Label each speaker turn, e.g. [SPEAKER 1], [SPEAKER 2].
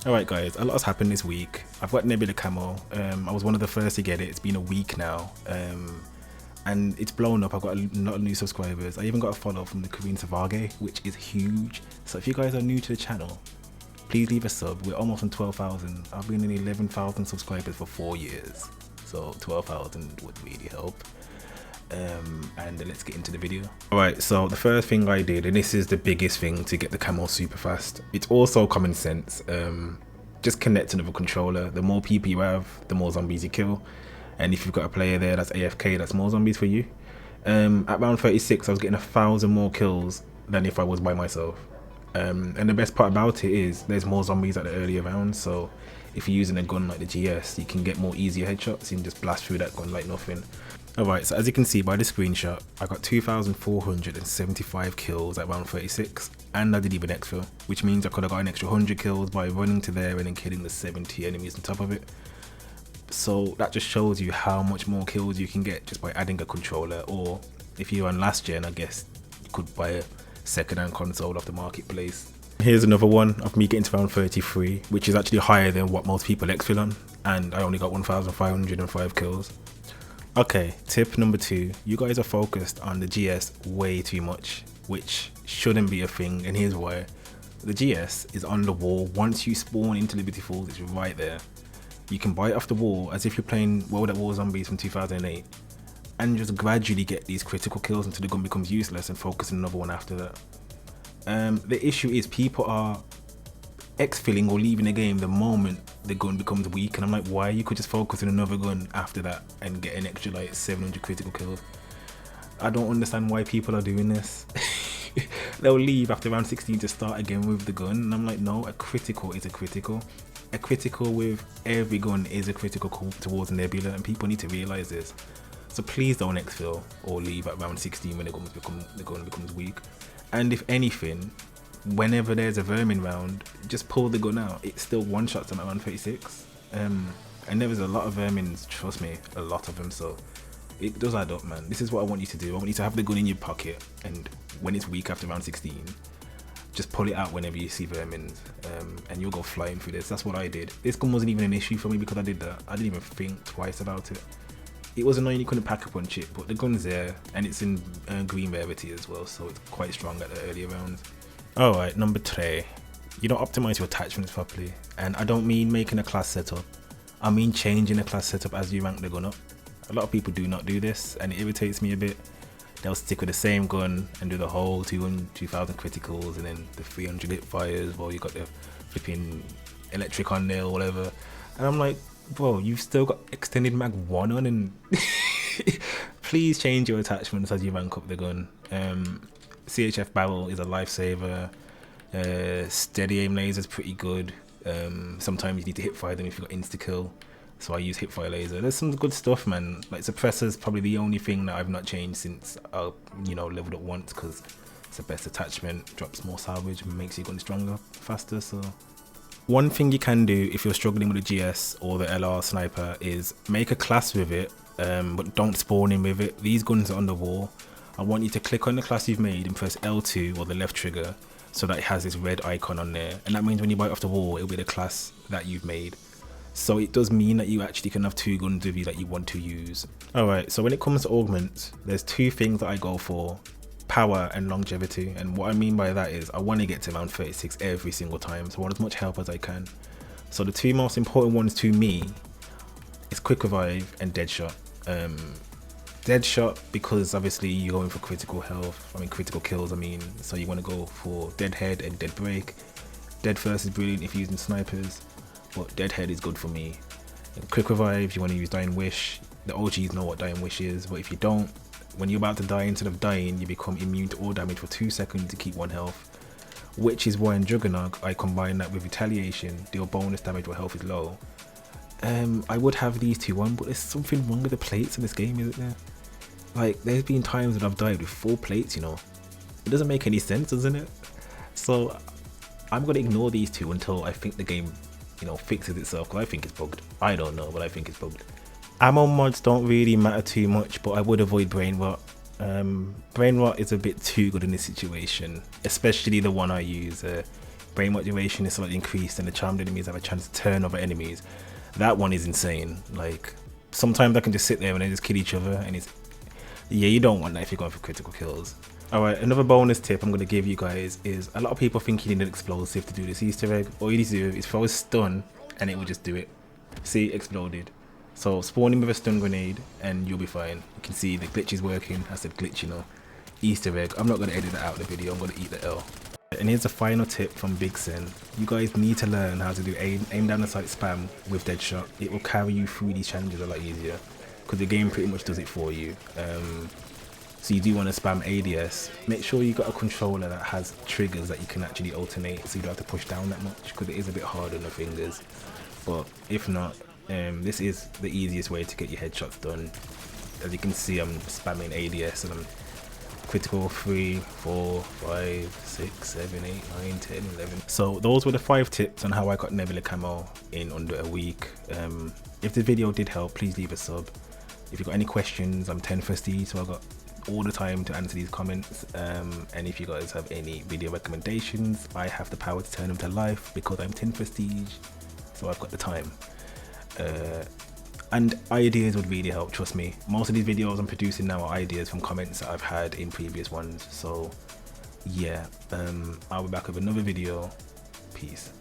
[SPEAKER 1] Alright guys, a lot has happened this week. I've got Nebula Camo. I was one of the first to get it. It's been a week now. And it's blown up. I've got a lot of new subscribers. I even got a follow from the Korean Savage, which is huge. So if you guys are new to the channel, please leave a sub. We're almost on 12,000. I've been in 11,000 subscribers for 4 years. So 12,000 would really help. And let's get into the video. Alright, so the first thing I did, and this is the biggest thing to get the camo super fast, it's also common sense. Just connect another controller. The more people you have, the more zombies you kill. And if you've got a player there that's AFK, that's more zombies for you. At round 36, I was getting 1,000 more kills than if I was by myself. And the best part about it is there's more zombies at the earlier rounds, so if you're using a gun like the GS, you can get more easier headshots. You can just blast through that gun like nothing. Alright, so as you can see by the screenshot, I got 2,475 kills at round 36, and I did even extra, which means I could have got an extra 100 kills by running to there and then killing the 70 enemies on top of it. So that just shows you how much more kills you can get just by adding a controller, or if you're on last gen, I guess you could buy a second-hand console off the marketplace. Here's another one of me getting to round 33, which is actually higher than what most people exfil on, and I only got 1,505 kills. Okay, tip number 2, you guys are focused on the GS way too much, which shouldn't be a thing, and here's why. The GS is on the wall. Once you spawn into Liberty Falls, it's right there. You can buy it off the wall as if you're playing World at War Zombies from 2008, and just gradually get these critical kills until the gun becomes useless and focus on another one after that. The issue is people are exfilling or leaving the game the moment the gun becomes weak, and I'm like, why? You could just focus on another gun after that and get an extra like 700 critical kills. I don't understand why people are doing this. They'll leave after round 16 to start again with the gun, and I'm like, no, a critical is a critical. A critical with every gun is a critical towards Nebula, and people need to realize this. So please don't exfil or leave at round 16 when the gun becomes weak. And if anything, whenever there's a vermin round, just pull the gun out. It still one-shots them at round 36. And there was a lot of vermins, trust me, a lot of them, so it does add up, man. This is what I want you to do. I want you to have the gun in your pocket, and when it's weak after round 16, just pull it out whenever you see vermins, and you'll go flying through this. That's what I did. This gun wasn't even an issue for me because I did that. I didn't even think twice about it. It was annoying you couldn't pack a punch it, but the gun's there, and it's in green rarity as well, so it's quite strong at the earlier rounds. Alright, number 3. You don't optimize your attachments properly, and I don't mean making a class setup. I mean changing the class setup as you rank the gun up. A lot of people do not do this, and it irritates me a bit. They'll stick with the same gun and do the whole 2,000 criticals and then the 300 hit fires while you got the flipping electric on there or whatever. And I'm like, bro, you've still got extended mag 1 on, and please change your attachments as you rank up the gun. CHF barrel is a lifesaver. Steady aim laser is pretty good. Sometimes you need to hip fire them if you've got insta kill, so I use hip fire laser. There's some good stuff, man. Like suppressor's probably the only thing that I've not changed since I leveled up once, because it's the best attachment, drops more salvage and makes your gun stronger faster. So one thing you can do if you're struggling with the GS or the LR sniper is make a class with it, but don't spawn in with it. These guns are on the wall. I want you to click on the class you've made and press L2 or the left trigger so that it has this red icon on there, and that means when you buy it off the wall, it'll be the class that you've made. So it does mean that you actually can have 2 guns with you that you want to use. Alright, so when it comes to augments, there's 2 things that I go for: power and longevity. And what I mean by that is I want to get to round 36 every single time, so I want as much help as I can. So the 2 most important ones to me is quick revive and dead shot. Dead shot because obviously you're going for critical health, critical kills, so you want to go for dead head and dead break. Dead first is brilliant if you're using snipers, but dead head is good for me. And quick revive, you want to use dying wish. The OGs know what dying wish is, but if you don't, when you're about to die, instead of dying, you become immune to all damage for 2 seconds to keep 1 health, which is why in Juggernog I combine that with retaliation, deal bonus damage while health is low. I would have these 2 on, but there's something wrong with the plates in this game, isn't there? Like, there's been times when I've died with 4 plates, It doesn't make any sense, doesn't it? So I'm going to ignore these 2 until I think the game, fixes itself, because I think it's bugged. I don't know, but I think it's bugged. Ammo mods don't really matter too much, but I would avoid brain rot. Brain rot is a bit too good in this situation, especially the one I use. brain motivation is slightly increased and the charmed enemies have a chance to turn over enemies. That one is insane. Like, sometimes I can just sit there and they just kill each other, and it's, yeah, you don't want that if you're going for critical kills. Alright, another bonus tip I'm going to give you guys is, a lot of people think you need an explosive to do this Easter egg. All you need to do is throw a stun and it will just do it. See, exploded. So spawn him with a stun grenade and you'll be fine. You can see the glitch is working. I said glitch, you know. Easter egg. I'm not going to edit that out of the video. I'm going to eat the L. And here's the final tip from Big Sen. You guys need to learn how to do aim down the sight spam with Deadshot. It will carry you through these challenges a lot easier, because the game pretty much does it for you. So you do want to spam ADS. Make sure you got a controller that has triggers that you can actually alternate, so you don't have to push down that much, because it is a bit hard on the fingers. But if not, this is the easiest way to get your headshots done. As you can see, I'm spamming ADS and I'm critical 3, 4, 5, 6, 7, 8, 9, 10, 11. So those were the 5 tips on how I got Nebula Camo in under a week. If the video did help, please leave a sub. If you've got any questions, I'm 10 Prestige, so I've got all the time to answer these comments. And if you guys have any video recommendations, I have the power to turn them to life because I'm 10 Prestige, so I've got the time. And ideas would really help, trust me. Most of these videos I'm producing now are ideas from comments that I've had in previous ones. So yeah, I'll be back with another video. Peace.